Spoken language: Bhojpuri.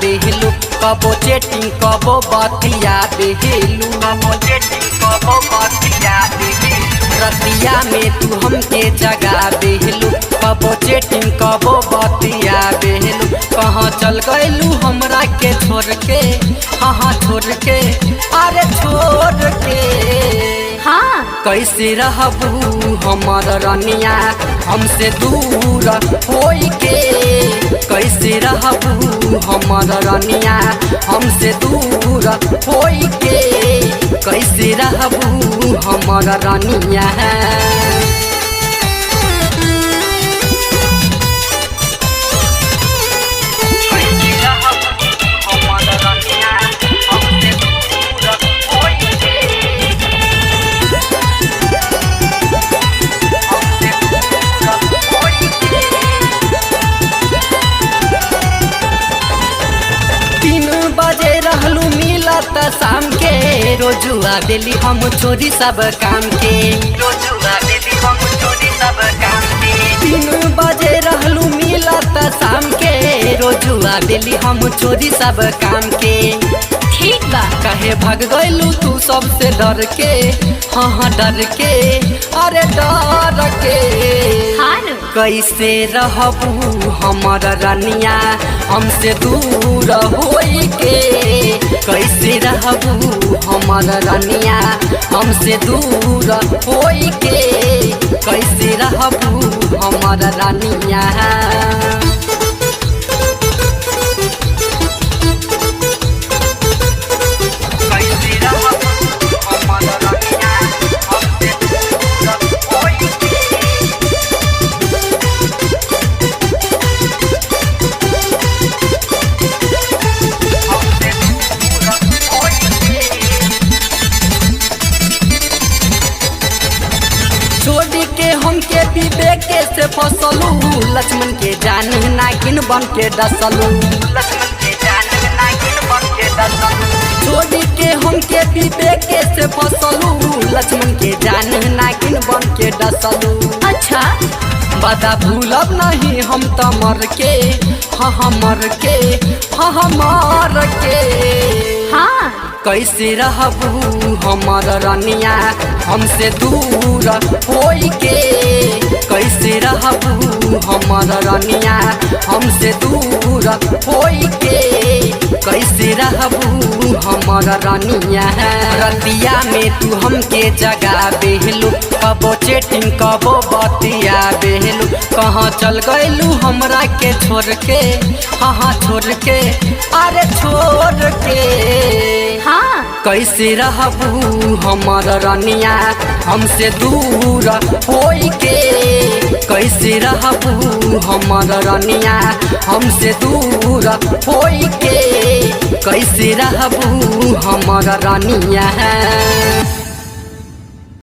बेहलू कबो चेटिंग कबो बतिया बेहलू कबो चेटिंग कबो बतिया बेहलू रतिया में तू हमके जगा बेहलू कबो चेटिंग कबो बतिया बेहलू कहाँ चल गइलू हमरा के छोड़ के हाँ छोड़ के अरे छोड़ के हाँ कैसे रहबू हमर रनिया हमसे दूर होई के कैसे रहबू हमर रनिया हमसे दूर होई के कैसे रहबू हमर रनिया मिलत शाम के रोजुआ दिली हम चोरी सब काम के रोजुआ दिली हम चोरी सब काम के 3 बजे रहलू मिलत शाम के रोजुआ दिली हम चोरी सब काम के ठीक बा कहे भाग गइलू तू सबसे डर के हाँ डर के अरे डर के हाँ न कैसे रहबू हमर रनिया हमसे दूर होई के कैसे रहबू हमर रनिया हमसे दूर होई के कैसे रहबू हमर रनिया छोड़ी के हमके विवेक से फसलू लक्ष्मण के जान नागिन बन के डसलू लक्ष्मण के जान नागिन बन के डसलू छोड़ी के हमके विवेक से फसलू लक्ष्मण के जान नागिन बन के डसलू अच्छा बता भूलब नहीं हम तो मर के हाँ मर के हाँ मर के हाँ कैसे रहबू हमर रनिया हमसे दूर होई के कैसे रहबू हमर रनिया हमसे दूर होई के कैसे रहबू हमर रनिया रतिया में तू हमके जगा बेहलू कबो चेटिंग कबो बतिया बेहलू कहाँ चल गइलू हमरा के छोड़ के हाँ छोड़ के अरे छोड़ के हाँ कैसे रहबू हमर रनिया हमसे दूर होई के कैसे रहबू हमर रनिया हमसे दूर होई के कैसे रहबू हमर रनिया